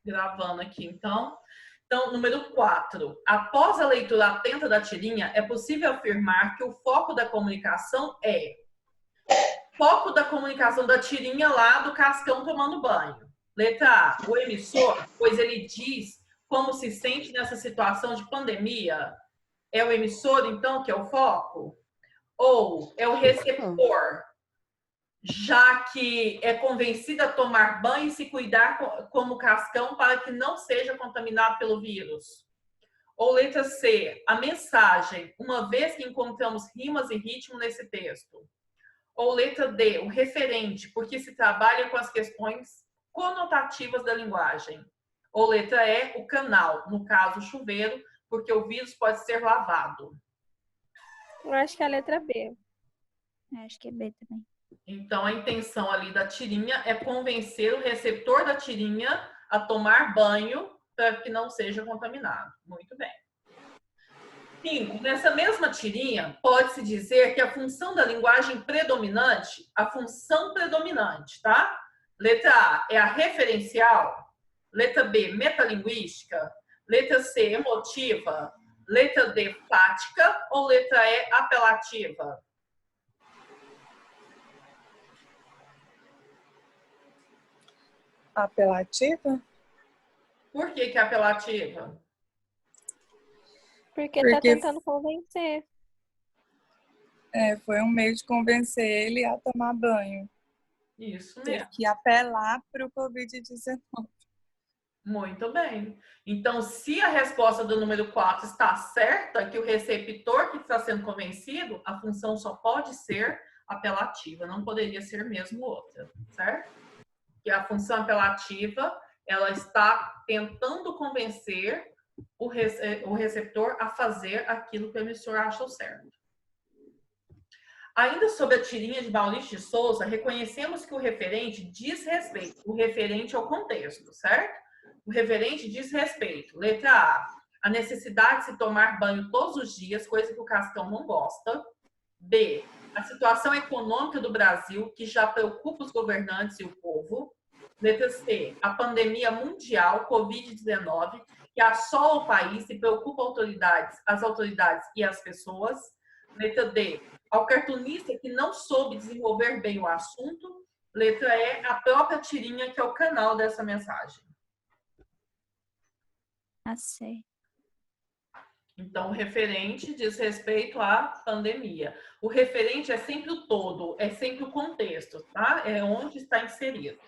Gravando aqui, então. Então, número 4. Após a leitura atenta da tirinha, é possível afirmar que o foco da comunicação é foco da comunicação da tirinha lá do Cascão tomando banho. Letra A, o emissor, pois ele diz como se sente nessa situação de pandemia. É o emissor, então, que é o foco? Ou é o receptor, já que é convencido a tomar banho e se cuidar como Cascão para que não seja contaminado pelo vírus? Ou letra C, a mensagem, uma vez que encontramos rimas e ritmo nesse texto? Ou letra D, o referente, porque se trabalha com as questões conotativas da linguagem? Ou letra E, o canal, no caso chuveiro, porque o vírus pode ser lavado? Eu acho que é a letra B. Acho que é B também. Então, a intenção ali da tirinha é convencer o receptor da tirinha a tomar banho para que não seja contaminado. Muito bem. 5. Nessa mesma tirinha, pode-se dizer que a função da linguagem predominante, a função predominante, tá? Letra A é a referencial, letra B, metalinguística, letra C, emotiva, letra D, fática ou letra E, apelativa? Apelativa? Por que que é apelativa? Porque tá tentando convencer. Foi um meio de convencer ele a tomar banho. Isso Teve mesmo. que apelar para o Covid-19. Muito bem. Então, se a resposta do número 4 está certa, que o receptor que está sendo convencido, a função só pode ser apelativa, não poderia ser mesmo outra, certo? Que a função apelativa, ela está tentando convencer o receptor a fazer aquilo que o emissor acha certo. Ainda sobre a tirinha de Maurício de Souza, reconhecemos que o referente diz respeito. O referente ao contexto, certo? O referente diz respeito. Letra A necessidade de se tomar banho todos os dias, coisa que o Cascão não gosta. B, a situação econômica do Brasil, que já preocupa os governantes e o povo. Letra C, a pandemia mundial, Covid-19, que assola o país e preocupa as autoridades e as pessoas. Letra D, ao cartunista que não soube desenvolver bem o assunto. Letra E, a própria tirinha, que é o canal dessa mensagem. A C. Então, o referente diz respeito à pandemia. O referente é sempre o todo, é sempre o contexto, tá? É onde está inserido.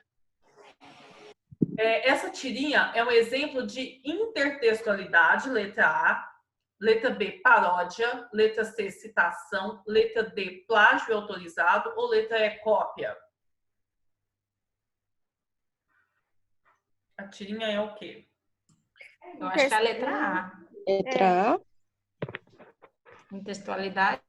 Essa tirinha é um exemplo de intertextualidade, letra A. Letra B, paródia. Letra C, citação. Letra D, plágio autorizado. Ou letra E, cópia? A tirinha é o quê? Eu acho que é a letra A. Letra A. Intertextualidade.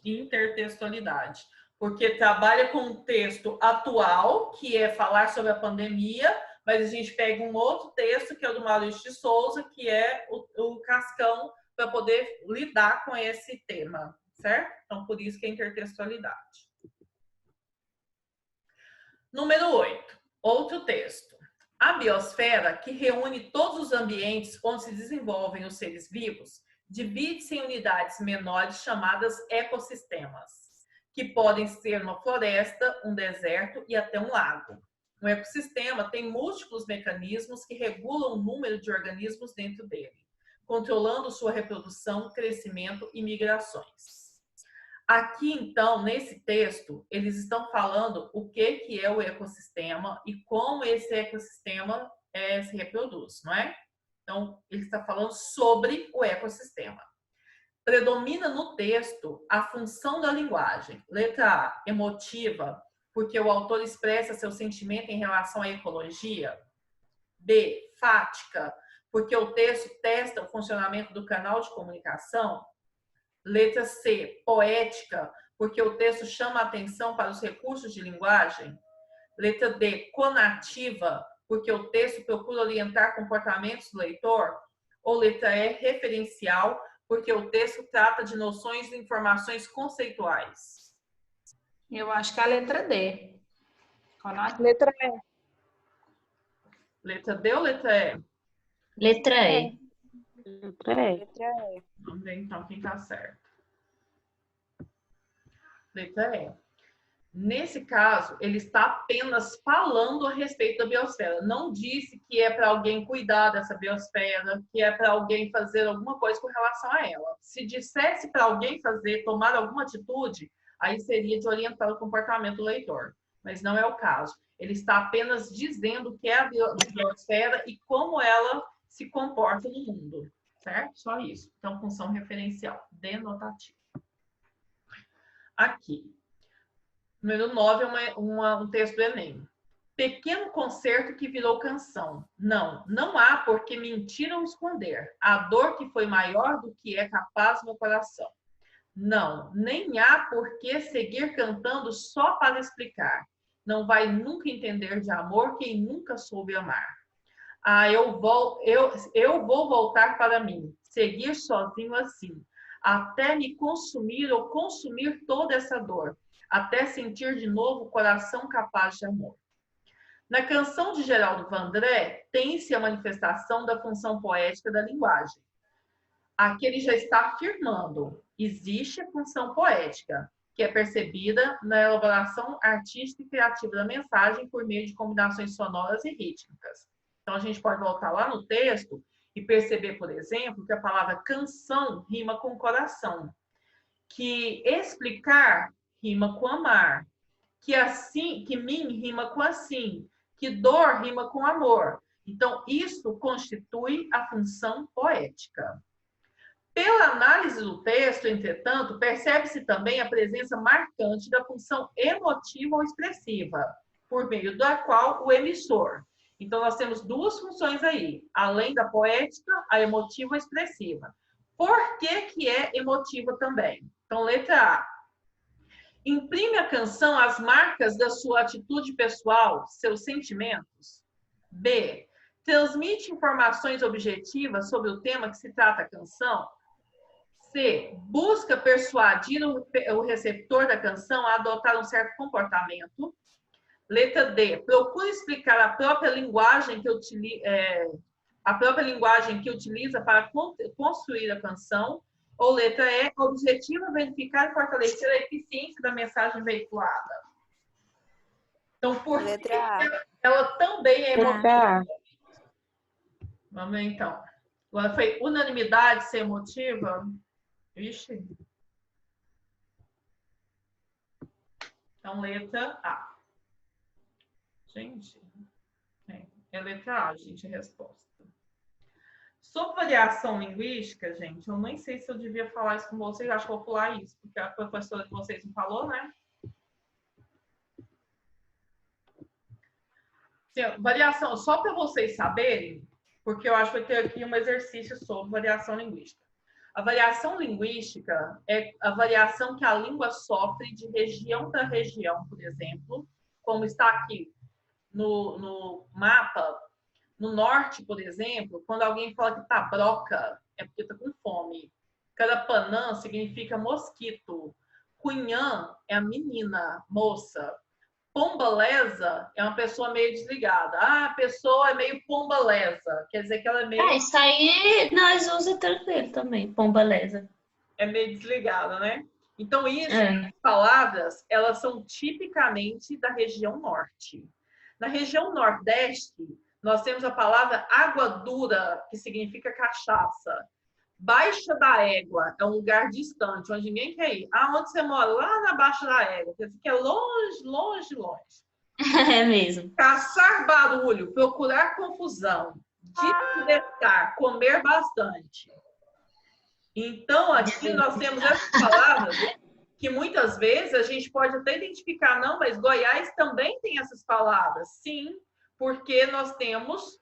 Intertextualidade. Porque trabalha com um texto atual, que é falar sobre a pandemia, mas a gente pega um outro texto, que é o do Maurício de Souza, que é o Cascão, para poder lidar com esse tema, certo? Então, por isso que é intertextualidade. Número 8. Outro texto. A biosfera, que reúne todos os ambientes onde se desenvolvem os seres vivos, divide-se em unidades menores chamadas ecossistemas, que podem ser uma floresta, um deserto e até um lago. Um ecossistema tem múltiplos mecanismos que regulam o número de organismos dentro dele, controlando sua reprodução, crescimento e migrações. Aqui, então, nesse texto, eles estão falando o que é o ecossistema e como esse ecossistema se reproduz, não é? Então, ele está falando sobre o ecossistema. Predomina no texto a função da linguagem. Letra A, emotiva, porque o autor expressa seu sentimento em relação à ecologia. B, fática, porque o texto testa o funcionamento do canal de comunicação. Letra C, poética, porque o texto chama a atenção para os recursos de linguagem. Letra D, conativa, porque o texto procura orientar comportamentos do leitor. Ou letra E, referencial, porque o texto trata de noções e informações conceituais. Eu acho que é a letra D. Letra E. Letra D ou letra E? Letra E. Letra E. Vamos ver então quem tá certo. Letra E. Nesse caso, ele está apenas falando a respeito da biosfera. Não disse que é para alguém cuidar dessa biosfera, que é para alguém fazer alguma coisa com relação a ela. Se dissesse para alguém fazer, tomar alguma atitude, aí seria de orientar o comportamento do leitor. Mas não é o caso. Ele está apenas dizendo o que é a biosfera e como ela se comporta no mundo. Certo? Só isso. Então, função referencial, denotativa. Aqui. Número 9 é um texto do Enem. Pequeno concerto que virou canção. Não há por que mentir ou esconder. A dor que foi maior do que é capaz meu coração. Não, nem há por que seguir cantando só para explicar. Não vai nunca entender de amor quem nunca soube amar. Ah, eu vou voltar para mim, seguir sozinho assim, até me consumir ou consumir toda essa dor, até sentir de novo o coração capaz de amor. Na canção de Geraldo Vandré, tem-se a manifestação da função poética da linguagem. Aqui ele já está afirmando, existe a função poética, que é percebida na elaboração artística e criativa da mensagem por meio de combinações sonoras e rítmicas. Então, a gente pode voltar lá no texto e perceber, por exemplo, que a palavra canção rima com coração, que explicar rima com amar, que assim, que mim rima com assim, que dor rima com amor. Então, isso constitui a função poética. Pela análise do texto, entretanto, percebe-se também a presença marcante da função emotiva ou expressiva, por meio da qual o emissor. Então, nós temos duas funções aí, além da poética, a emotiva e expressiva. Por que é emotiva também? Então, letra A. Imprime a canção as marcas da sua atitude pessoal, seus sentimentos. B. Transmite informações objetivas sobre o tema que se trata a canção. C. Busca persuadir o receptor da canção a adotar um certo comportamento. Letra D. Procura explicar a própria linguagem que utiliza para construir a canção. Ou letra E. Objetiva verificar e fortalecer a eficiência da mensagem veiculada. Então, por que ela também é emotiva? Vamos ver, então. Agora foi unanimidade ser emotiva? Vixe. Então, letra A. Gente, é letra A, gente, a resposta. Sobre variação linguística, gente, eu nem sei se eu devia falar isso com vocês, acho que vou pular isso, porque a professora de vocês não falou, né? Sim, variação, só para vocês saberem, porque eu acho que vai ter aqui um exercício sobre variação linguística. A variação linguística é a variação que a língua sofre de região para região, por exemplo, como está aqui no mapa. No norte, por exemplo, quando alguém fala que tá broca, é porque tá com fome. Carapanã significa mosquito. Cunhã é a menina, moça. Pombalesa é uma pessoa meio desligada. Ah, a pessoa é meio pombalesa. Quer dizer que ela é meio... Isso aí nós usa tranquilo também, pombalesa. É meio desligada, né? Então, essas palavras, elas são tipicamente da região norte. Na região nordeste, nós temos a palavra água dura, que significa cachaça. Baixa da Égua é um lugar distante, onde ninguém quer ir. Ah, onde você mora? Lá na Baixa da Égua. Quer dizer que é longe, longe, longe. É mesmo. Caçar barulho, procurar confusão. Despertar, comer bastante. Então, aqui nós temos essas palavras que muitas vezes a gente pode até identificar, não, mas Goiás também tem essas palavras. Sim, porque nós temos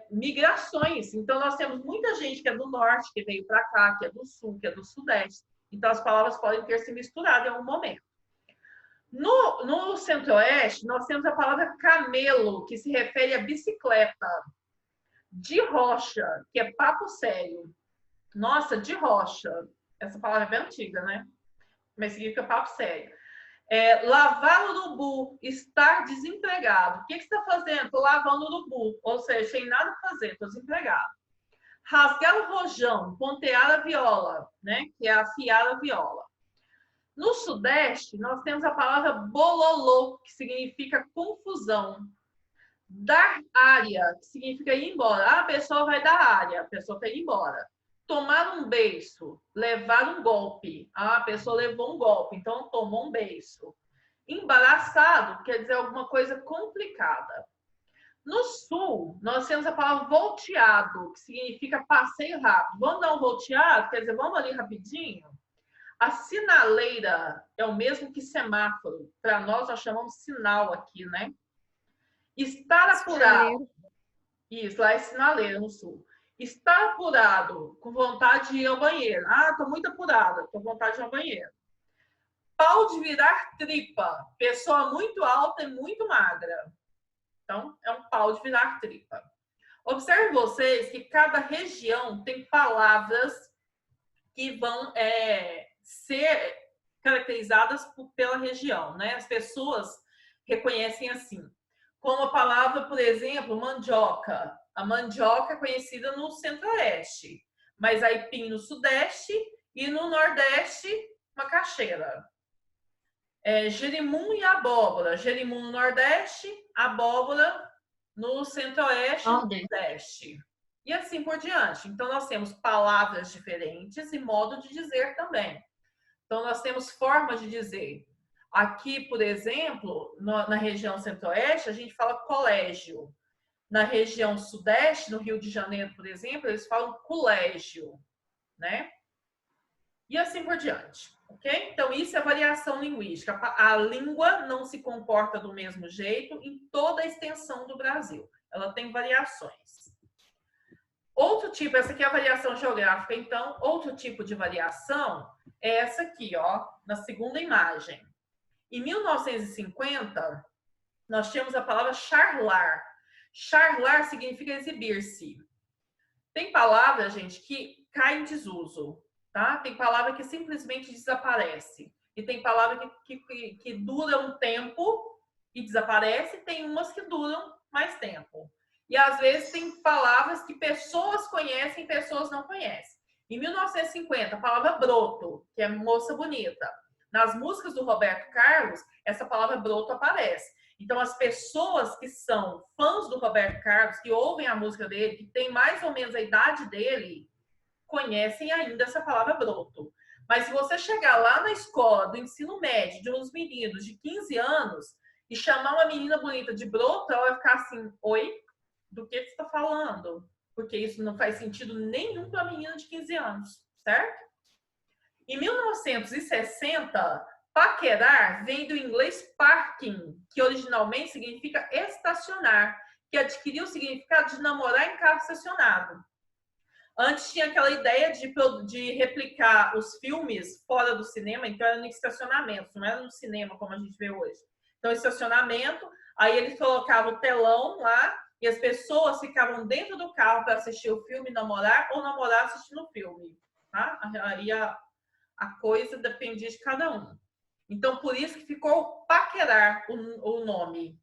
migrações. Então, nós temos muita gente que é do norte, que veio para cá, que é do sul, que é do sudeste. Então, as palavras podem ter se misturado em algum momento. No centro-oeste, nós temos a palavra camelo, que se refere a bicicleta. De rocha, que é papo sério. Nossa, de rocha. Essa palavra é bem antiga, né? Mas significa papo sério. Lavar urubu, estar desempregado. O que você está fazendo? Estou lavando urubu, ou seja, sem nada a fazer, estou desempregado. Rasgar o rojão, pontear a viola, né? Que é afiar a viola. No Sudeste, nós temos a palavra bololô, que significa confusão. Dar área, que significa ir embora. Ah, a pessoa vai dar área, a pessoa quer ir embora. Tomar um beiço, levar um golpe. Ah, a pessoa levou um golpe, então tomou um beiço. Embaraçado quer dizer alguma coisa complicada. No Sul, nós temos a palavra volteado, que significa passeio rápido. Vamos dar um volteado? Quer dizer, vamos ali rapidinho? A sinaleira é o mesmo que semáforo. Para nós chamamos sinal aqui, né? Estar apurado. Isso, lá é sinaleira no Sul. Estar apurado, com vontade de ir ao banheiro. Ah, estou muito apurada, estou com vontade de ir ao banheiro. Pau de virar tripa. Pessoa muito alta e muito magra. Então, é um pau de virar tripa. Observe vocês que cada região tem palavras que vão ser caracterizadas pela região, né? As pessoas reconhecem assim. Como a palavra, por exemplo, mandioca. A mandioca é conhecida no Centro-Oeste, mas aipim no Sudeste e no Nordeste, macaxeira. Jerimum e abóbora. Jerimum no Nordeste, abóbora no Centro-Oeste e no Sudeste. E assim por diante. Então, nós temos palavras diferentes e modo de dizer também. Então, nós temos formas de dizer. Aqui, por exemplo, na região Centro-Oeste, a gente fala colégio. Na região Sudeste, no Rio de Janeiro, por exemplo, eles falam colégio, né? E assim por diante, ok? Então, isso é variação linguística. A língua não se comporta do mesmo jeito em toda a extensão do Brasil. Ela tem variações. Outro tipo, essa aqui é a variação geográfica, então, outro tipo de variação é essa aqui, ó, na segunda imagem. Em 1950, nós tínhamos a palavra charlar. Charlar significa exibir-se. Tem palavra, gente, que cai em desuso, tá? Tem palavra que simplesmente desaparece. E tem palavra que dura um tempo e desaparece. Tem umas que duram mais tempo. E às vezes tem palavras que pessoas conhecem e pessoas não conhecem. Em 1950, a palavra broto, que é moça bonita. Nas músicas do Roberto Carlos, essa palavra broto aparece. Então, as pessoas que são fãs do Roberto Carlos, que ouvem a música dele, que tem mais ou menos a idade dele, conhecem ainda essa palavra broto. Mas se você chegar lá na escola do ensino médio de uns meninos de 15 anos e chamar uma menina bonita de broto, ela vai ficar assim, oi, do que você está falando? Porque isso não faz sentido nenhum para uma menina de 15 anos, certo? Em 1960, paquerar vem do inglês parking, que originalmente significa estacionar, que adquiriu o significado de namorar em carro estacionado. Antes tinha aquela ideia de replicar os filmes fora do cinema, então era no estacionamento, não era no cinema como a gente vê hoje. Então, estacionamento, aí eles colocavam o telão lá e as pessoas ficavam dentro do carro para assistir o filme, namorar, ou namorar assistindo o filme. Tá? Aí a coisa dependia de cada um. Então, por isso que ficou paquerar o nome.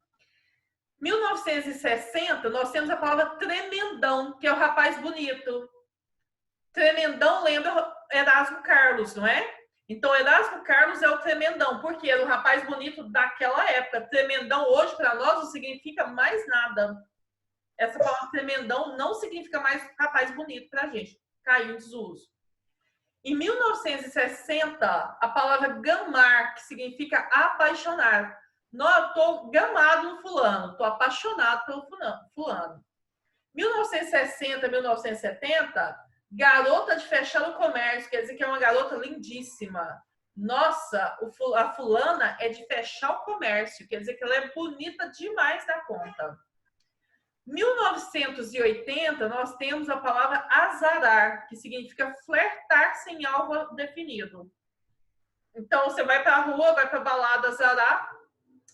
1960, nós temos a palavra tremendão, que é o rapaz bonito. Tremendão lembra Erasmo Carlos, não é? Então, Erasmo Carlos é o tremendão, porque era o rapaz bonito daquela época. Tremendão hoje, para nós, não significa mais nada. Essa palavra tremendão não significa mais rapaz bonito para a gente. Caiu em desuso. Em 1960, a palavra gamar, que significa apaixonar. Não, eu estou gamado no fulano, estou apaixonado pelo fulano. 1960, 1970, garota de fechar o comércio, quer dizer que é uma garota lindíssima. Nossa, a fulana é de fechar o comércio, quer dizer que ela é bonita demais da conta. 1980, nós temos a palavra azarar, que significa flertar sem alvo definido. Então, você vai para a rua, vai para a balada azarar,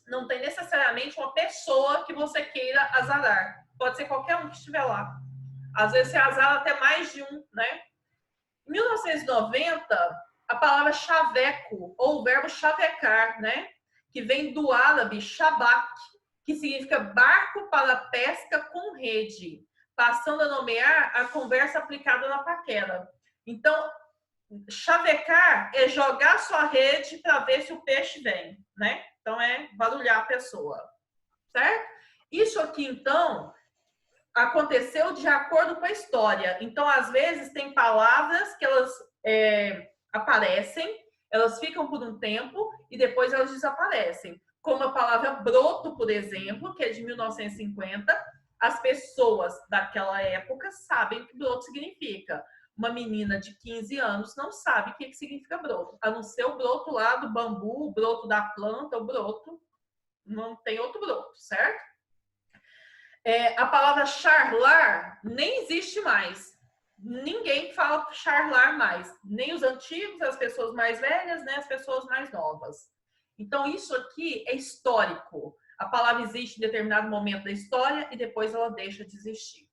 não tem necessariamente uma pessoa que você queira azarar. Pode ser qualquer um que estiver lá. Às vezes, você azara até mais de um, né? Em 1990, a palavra chaveco, ou o verbo chavecar, né? que vem do árabe shabak, que significa barco para pesca com rede, passando a nomear a conversa aplicada na paquera. Então, chavecar é jogar sua rede para ver se o peixe vem, né? Então, é barulhar a pessoa, certo? Isso aqui, então, aconteceu de acordo com a história. Então, às vezes, tem palavras que elas aparecem, elas ficam por um tempo e depois elas desaparecem. Como a palavra broto, por exemplo, que é de 1950, as pessoas daquela época sabem o que broto significa. Uma menina de 15 anos não sabe o que significa broto, a não ser o broto lá do bambu, o broto da planta, o broto, não tem outro broto, certo? A palavra charlar nem existe mais. Ninguém fala charlar mais, nem os antigos, as pessoas mais velhas, nem as pessoas mais novas. Então, isso aqui é histórico. A palavra existe em determinado momento da história e depois ela deixa de existir.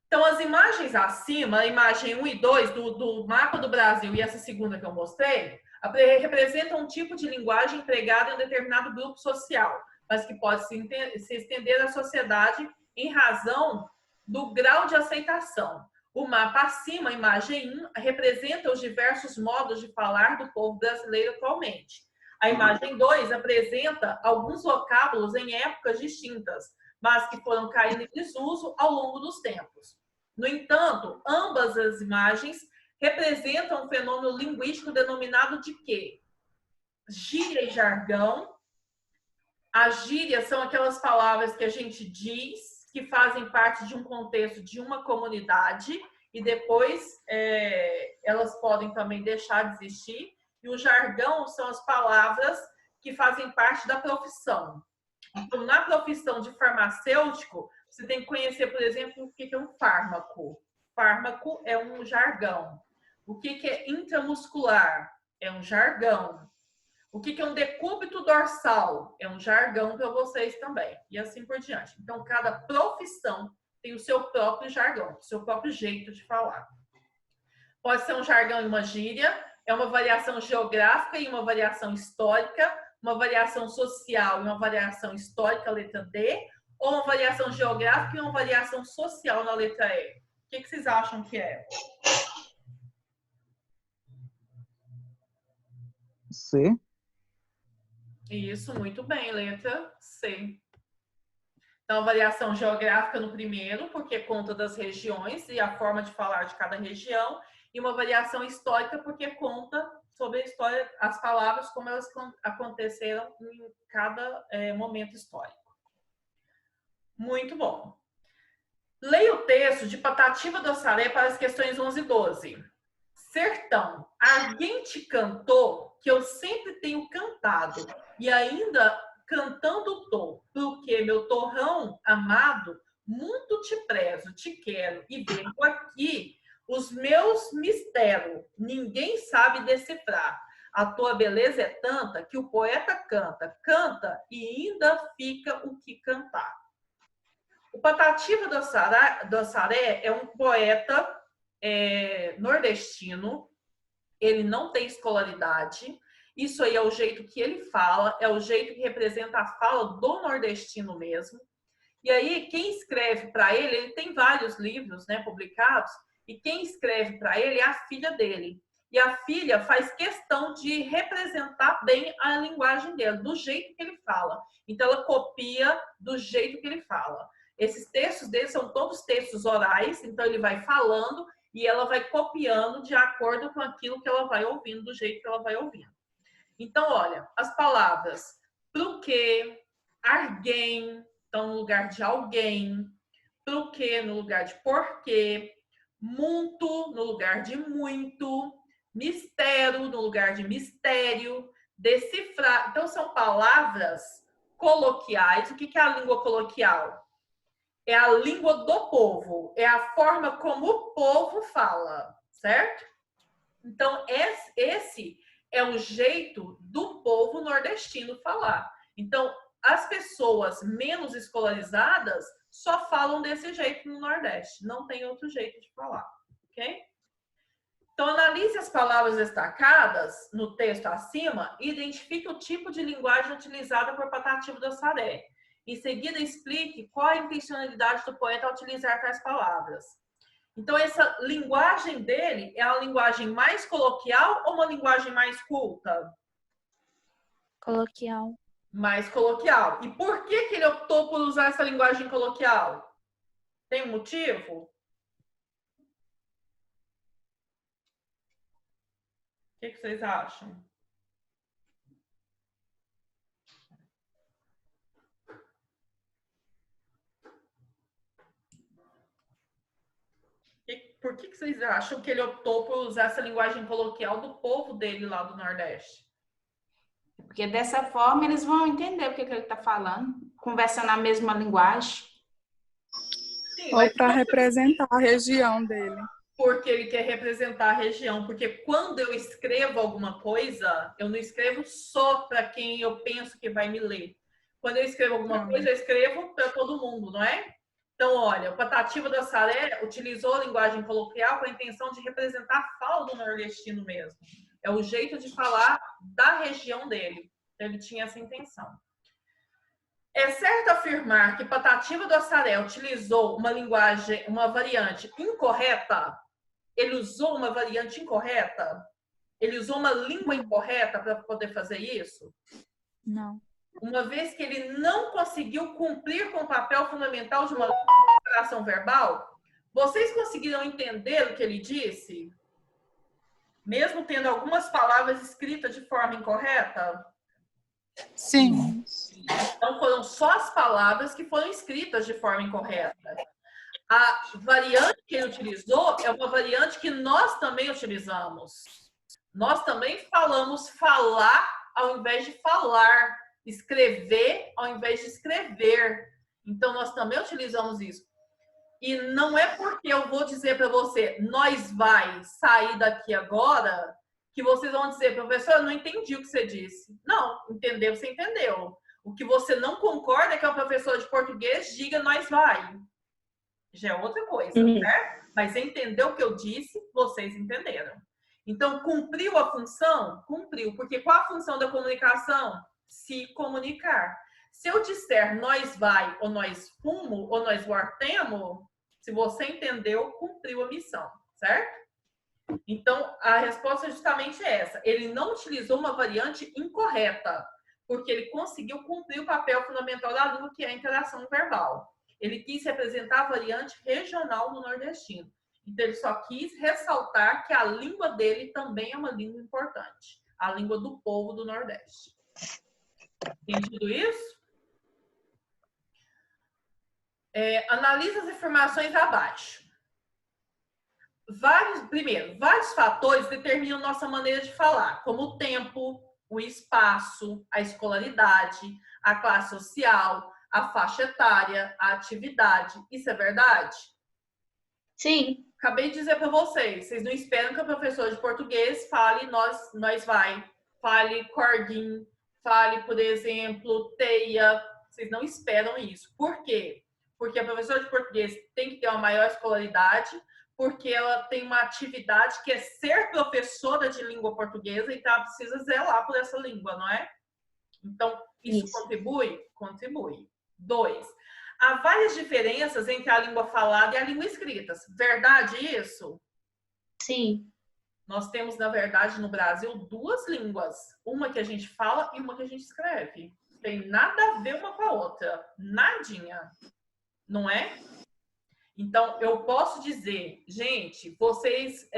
Então, as imagens acima, a imagem 1 e 2 do mapa do Brasil e essa segunda que eu mostrei, representam um tipo de linguagem empregada em um determinado grupo social, mas que pode se estender à sociedade em razão do grau de aceitação. O mapa acima, a imagem 1, representa os diversos modos de falar do povo brasileiro atualmente. A imagem 2 apresenta alguns vocábulos em épocas distintas, mas que foram caindo em desuso ao longo dos tempos. No entanto, ambas as imagens representam um fenômeno linguístico denominado de quê? Gíria e jargão. As gírias são aquelas palavras que a gente diz, que fazem parte de um contexto de uma comunidade e depois elas podem também deixar de existir. E o jargão são as palavras que fazem parte da profissão. Então, na profissão de farmacêutico, você tem que conhecer, por exemplo, o que é um fármaco. Fármaco é um jargão. O que é intramuscular? É um jargão. O que é um decúbito dorsal? É um jargão para vocês também. E assim por diante. Então, cada profissão tem o seu próprio jargão, o seu próprio jeito de falar. Pode ser um jargão e uma gíria, é uma variação geográfica e uma variação histórica, uma variação social e uma variação histórica, letra D, ou uma variação geográfica e uma variação social na letra E. O que vocês acham que é? C. Isso, muito bem, letra C. Então, variação geográfica no primeiro, porque conta das regiões e a forma de falar de cada região, e uma variação histórica, porque conta sobre a história, as palavras, como elas aconteceram em cada momento histórico. Muito bom. Leia o texto de Patativa do Assaré para as questões 11 e 12. Sertão, alguém te cantou que eu sempre tenho cantado e ainda cantando tô, porque meu torrão amado, muito te prezo, te quero e venho aqui os meus mistérios, ninguém sabe decifrar. A tua beleza é tanta que o poeta canta, canta e ainda fica o que cantar. O Patativa do Assaré é um poeta nordestino, ele não tem escolaridade, isso aí é o jeito que ele fala, é o jeito que representa a fala do nordestino mesmo. E aí, quem escreve para ele tem vários livros, né, publicados, e quem escreve para ele é a filha dele. E a filha faz questão de representar bem a linguagem dele, do jeito que ele fala. Então, ela copia do jeito que ele fala. Esses textos dele são todos textos orais, então ele vai falando e ela vai copiando de acordo com aquilo que ela vai ouvindo, do jeito que ela vai ouvindo. Então, olha, as palavras pro quê, alguém, então no lugar de alguém, pro quê no lugar de porquê, muito no lugar de muito, mistério no lugar de mistério, decifrar. Então, são palavras coloquiais. O que é a língua coloquial? É a língua do povo, é a forma como o povo fala, certo? Então, esse é o jeito do povo nordestino falar. Então, as pessoas menos escolarizadas só falam desse jeito no Nordeste, não tem outro jeito de falar, ok? Então, analise as palavras destacadas no texto acima e identifique o tipo de linguagem utilizada por Patativo do Assaré. Em seguida, explique qual a intencionalidade do poeta ao utilizar tais palavras. Então, essa linguagem dele é a linguagem mais coloquial ou uma linguagem mais culta? Coloquial. Mais coloquial. E por que ele optou por usar essa linguagem coloquial? Tem um motivo? O que vocês acham? Por que vocês acham que ele optou por usar essa linguagem coloquial do povo dele lá do Nordeste? Porque dessa forma eles vão entender o que ele está falando, conversando a mesma linguagem. Sim, Ou para representar a região dele. Porque ele quer representar a região. Porque quando eu escrevo alguma coisa, eu não escrevo só para quem eu penso que vai me ler. Quando eu escrevo alguma coisa, eu escrevo para todo mundo, não é? Então, olha, o Patativo do Assaré utilizou a linguagem coloquial com a intenção de representar a fala do nordestino mesmo. É o jeito de falar da região dele. Ele tinha essa intenção. É certo afirmar que Patativo do Assaré utilizou uma linguagem, uma variante incorreta? Ele usou uma variante incorreta? Ele usou uma língua incorreta para poder fazer isso? Não. Uma vez que ele não conseguiu cumprir com o papel fundamental de uma operação verbal, vocês conseguiram entender o que ele disse? Mesmo tendo algumas palavras escritas de forma incorreta? Sim. Então, foram só as palavras que foram escritas de forma incorreta. A variante que ele utilizou é uma variante que nós também utilizamos. Nós também falamos falar ao invés de falar, escrever ao invés de escrever. Então, nós também utilizamos isso. E não é porque eu vou dizer para você, nós vai sair daqui agora, que vocês vão dizer, professor, eu não entendi o que você disse. Não, entendeu, você entendeu. O que você não concorda é que o professor de português diga nós vai. Já é outra coisa, né? Mas entendeu o que eu disse, vocês entenderam. Então, cumpriu a função? Cumpriu. Porque qual a função da comunicação? Se comunicar. Se eu disser nós vai, ou nós fumo, ou nós vortemos, se você entendeu, cumpriu a missão, certo? Então, a resposta é justamente essa. Ele não utilizou uma variante incorreta, porque ele conseguiu cumprir o papel fundamental da língua, que é a interação verbal. Ele quis representar a variante regional do nordestino. Então, ele só quis ressaltar que a língua dele também é uma língua importante. A língua do povo do Nordeste. Entendido isso? Analisa as informações abaixo. Vários fatores determinam nossa maneira de falar, como o tempo, o espaço, a escolaridade, a classe social, a faixa etária, a atividade. Isso é verdade? Sim. Acabei de dizer para vocês não esperam que o professor de português fale nós vai, fale cordinho, fale, por exemplo, teia. Vocês não esperam isso. Por quê? Porque a professora de português tem que ter uma maior escolaridade, porque ela tem uma atividade que é ser professora de língua portuguesa, então ela precisa zelar por essa língua, não é? Então, isso contribui? Contribui. 2. Há várias diferenças entre a língua falada e a língua escrita. Verdade isso? Sim. Nós temos, na verdade, no Brasil, 2 línguas. Uma que a gente fala e uma que a gente escreve. Tem nada a ver uma com a outra. Nadinha. Não é? Então, eu posso dizer, gente, vocês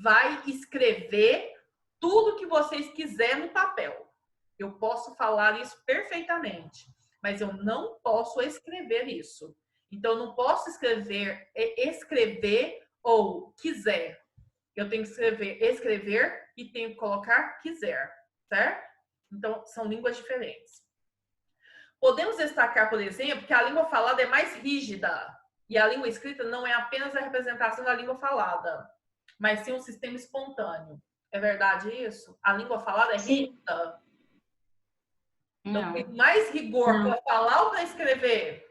vai escrever tudo que vocês quiserem no papel. Eu posso falar isso perfeitamente, mas eu não posso escrever isso. Então, eu não posso escrever ou quiser. Eu tenho que escrever e tenho que colocar quiser, certo? Então, são línguas diferentes. Podemos destacar, por exemplo, que a língua falada é mais rígida e a língua escrita não é apenas a representação da língua falada, mas sim um sistema espontâneo. É verdade isso? A língua falada é rígida? Então, tem mais rigor para falar ou para escrever?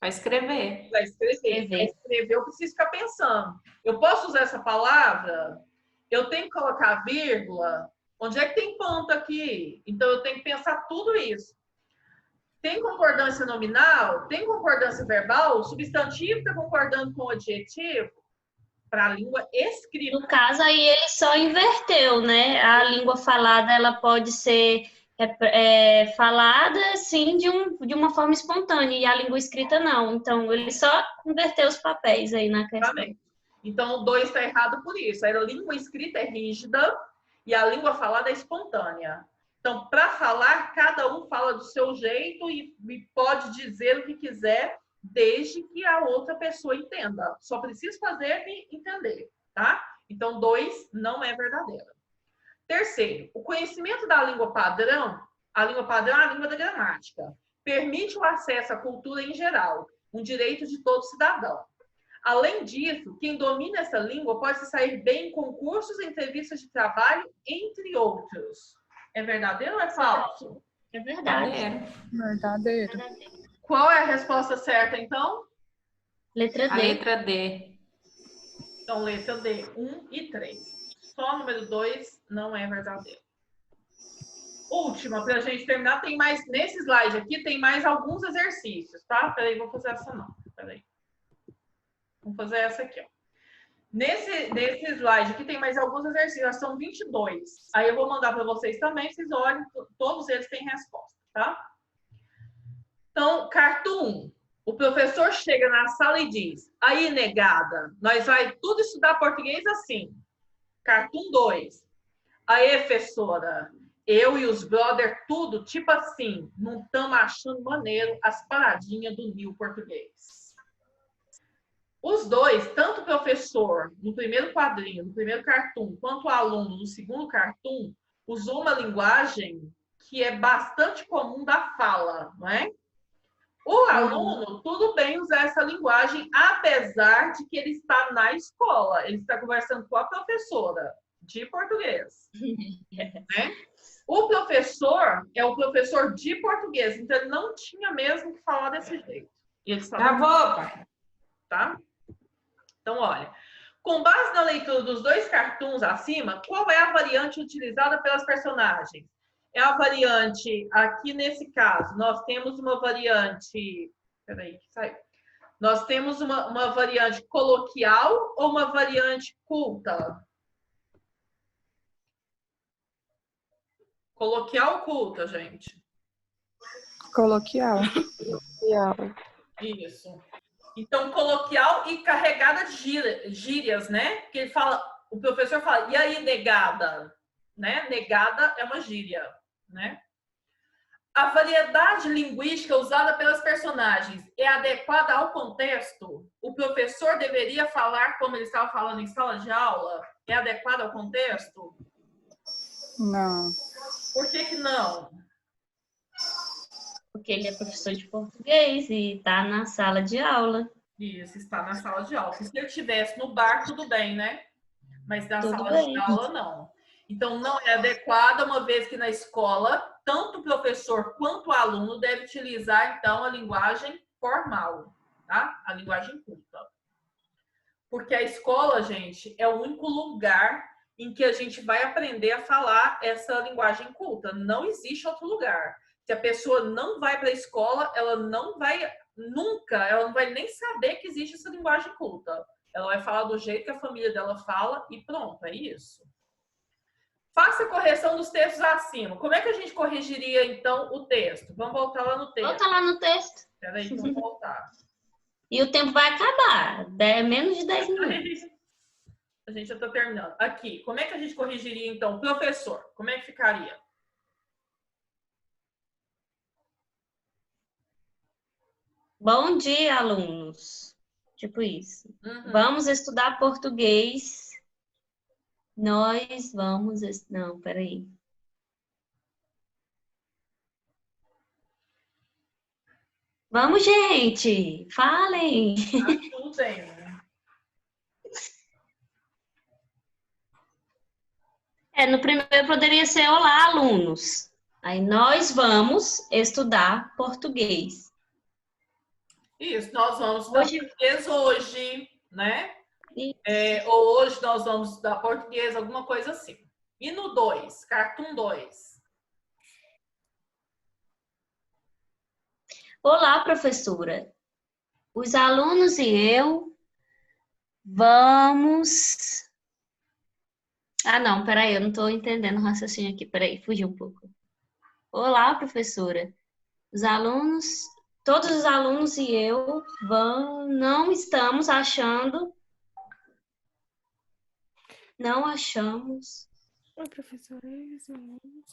Vai escrever. Vai escrever. Para escrever, eu preciso ficar pensando. Eu posso usar essa palavra? Eu tenho que colocar vírgula? Onde é que tem ponto aqui? Então, eu tenho que pensar tudo isso. Tem concordância nominal? Tem concordância verbal? O substantivo está concordando com o adjetivo? Para a língua escrita. No caso, aí ele só inverteu, né? A língua falada, ela pode ser falada, sim, de uma forma espontânea, e a língua escrita não. Então, ele só inverteu os papéis aí na questão. Exatamente. Então, o 2 está errado por isso. A língua escrita é rígida e a língua falada é espontânea. Então, para falar, cada um fala do seu jeito e pode dizer o que quiser, desde que a outra pessoa entenda. Só preciso fazer-me entender, tá? Então, 2 não é verdadeiro. Terceiro, o conhecimento da língua padrão, a língua padrão é a língua da gramática, permite o acesso à cultura em geral, um direito de todo cidadão. Além disso, quem domina essa língua pode se sair bem em concursos, entrevistas de trabalho, entre outros. É verdadeiro ou é falso? É verdade. Verdadeiro. Qual é a resposta certa, então? Letra A D. letra D. Então, letra D, 1 e 3. Só o número 2 não é verdadeiro. Última, para a gente terminar, tem mais, nesse slide aqui, tem mais alguns exercícios, tá? Peraí, vou fazer essa não. Peraí. Vamos fazer essa aqui, ó. Nesse slide aqui tem mais alguns exercícios, são 22. Aí eu vou mandar para vocês também, vocês olhem, todos eles têm resposta, tá? Então, cartoon. O professor chega na sala e diz: aí, negada, nós vai tudo estudar português assim. Cartoon 2. Aí, professora, eu e os brother tudo, tipo assim, não estamos achando maneiro as paradinhas do Nil português. Os dois, tanto o professor no primeiro quadrinho, no primeiro cartoon, quanto o aluno no segundo cartoon, usou uma linguagem que é bastante comum da fala, não é? O aluno, tudo bem usar essa linguagem, apesar de que ele está na escola, ele está conversando com a professora de português. Né? O professor é o professor de português, então ele não tinha mesmo que falar desse jeito. E ele estava... Tá? Então, olha, com base na leitura dos dois cartoons acima, qual é a variante utilizada pelas personagens? É a variante, aqui nesse caso, nós temos uma variante... Peraí, que saiu. Nós temos uma variante coloquial ou uma variante culta? Coloquial ou culta, gente? Coloquial. Isso. Então, coloquial e carregada de gírias, né? Porque ele fala, o professor fala, e aí, negada? Né? Negada é uma gíria, né? A variedade linguística usada pelas personagens é adequada ao contexto? O professor deveria falar como ele estava falando em sala de aula? É adequada ao contexto? Não. Por que não? Porque ele é professor de português e está na sala de aula. Isso, está na sala de aula. Se ele estivesse no bar, tudo bem, né? Mas na Tudo sala bem. de aula, não. Então, não é adequada, uma vez que na escola, tanto o professor quanto o aluno deve utilizar, então, a linguagem formal, tá? A linguagem culta. Porque a escola, gente, é o único lugar em que a gente vai aprender a falar essa linguagem culta. Não existe outro lugar. Se a pessoa não vai para a escola, ela não vai nunca, ela não vai nem saber que existe essa linguagem culta. Ela vai falar do jeito que a família dela fala e pronto, é isso. Faça a correção dos textos acima. Como é que a gente corrigiria, então, o texto? Vamos voltar lá no texto. Volta lá no texto. Espera aí, vamos voltar. E o tempo vai acabar. Menos de 10 minutos. A gente já está terminando. Aqui, como é que a gente corrigiria, então, o professor? Como é que ficaria? Bom dia, alunos. Tipo isso. Uhum. Vamos estudar português. Nós vamos... Não, peraí. Vamos, gente. Falem. Ajudem. No primeiro poderia ser olá, alunos. Aí nós vamos estudar português. Isso, nós vamos estudar Hoje- português hoje, né? Isso. Ou hoje nós vamos estudar português, alguma coisa assim. E no 2, Cartoon 2. Olá, professora. Os alunos e eu vamos... Ah, não, peraí, eu não estou entendendo o raciocínio aqui. Peraí, fugi um pouco. Olá, professora. Todos os alunos e eu não estamos achando... Não achamos... Oi, professora, meus alunos,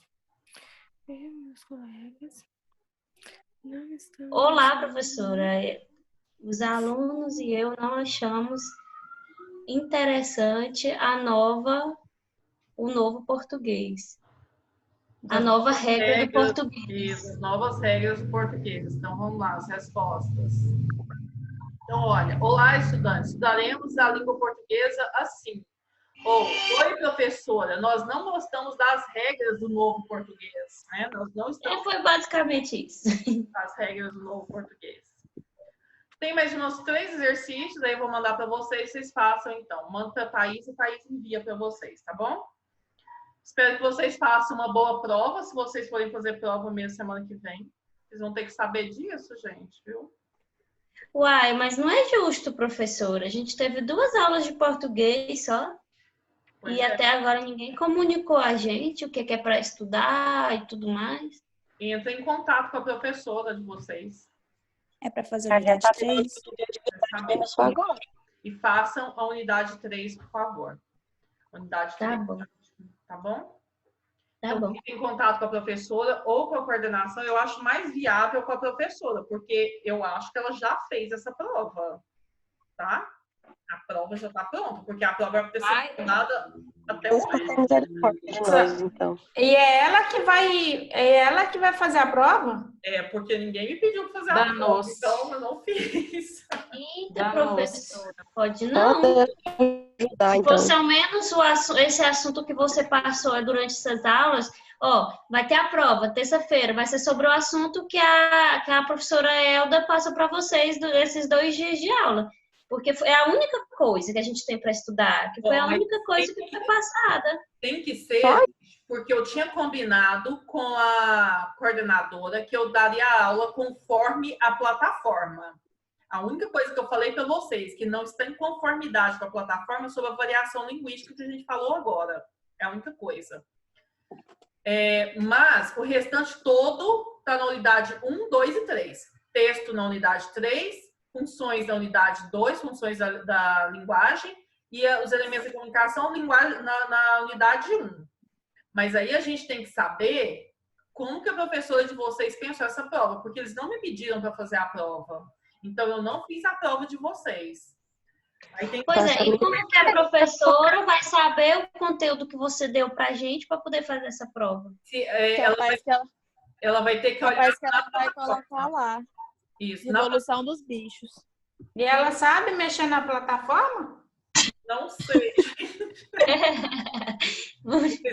eu e meus colegas não estamos. Olá, achando- professora. Os alunos e eu não achamos interessante o novo português. A nova regra do português. Isso, novas regras do português. Então, vamos lá, as respostas. Então, olha. Olá, estudantes. Estudaremos a língua portuguesa assim. Ou, oi, professora, nós não gostamos das regras do novo português, né? Nós não estamos Foi basicamente isso. as regras do novo português. Tem mais uns 3 exercícios, aí eu vou mandar para vocês façam então. Manda para a Thaís e a Thaís envia para vocês, tá bom? Espero que vocês façam uma boa prova, se vocês forem fazer prova mesmo semana que vem. Vocês vão ter que saber disso, gente, viu? Uai, mas não é justo, professora. A gente teve 2 aulas de português só. Pois E é. até agora ninguém comunicou a gente o que é para estudar e tudo mais. Entra em contato com a professora de vocês. É para fazer Já unidade tá 3? pra saber. Menos agora. E façam a unidade 3, por favor. Unidade 3, Tá bom, tá bom? tá Então, bom. fique em contato com a professora ou com a coordenação. Eu acho mais viável com a professora, porque eu acho que ela já fez essa prova, tá? A prova já está pronta, porque a prova vai ser dada até Deus hoje. tem misericórdia de nós, então. E é ela que vai fazer a prova? É, porque ninguém me pediu para fazer a prova, Danou-se. então eu não fiz. Eita, Danou-se. professora, pode Então, não. Deus ajudar, Se então. fosse ao menos esse assunto que você passou durante essas aulas, ó, vai ter a prova, terça-feira, vai ser sobre o assunto que a professora Elda passa para vocês esses 2 dias de aula. Porque é a única coisa que a gente tem para estudar, que foi a Mas única coisa que foi passada. tem que ser, porque eu tinha combinado com a coordenadora que eu daria a aula conforme a plataforma. A única coisa que eu falei para vocês, que não está em conformidade com a plataforma, é sobre a variação linguística que a gente falou agora. É a única coisa. Mas o restante todo está na unidade 1, 2 e 3. Texto na unidade 3, funções da unidade 2, funções da linguagem, e os elementos de comunicação na unidade 1. Mas aí a gente tem que saber como que a professora de vocês pensou essa prova, porque eles não me pediram para fazer a prova. Então, eu não fiz a prova de vocês. Aí tem que... Pois é, e como que a professora vai saber o conteúdo que você deu pra gente para poder fazer essa prova? Ela vai ter que olhar Capaz que ela na vai plataforma. colocar lá. Isso, na Revolução dos bichos. E ela sabe mexer na plataforma? Não sei.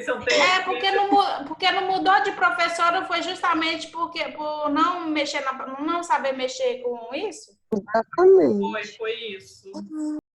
Se eu tenho- Porque não mudou de professora foi justamente por não saber mexer com isso? Exatamente. Foi isso.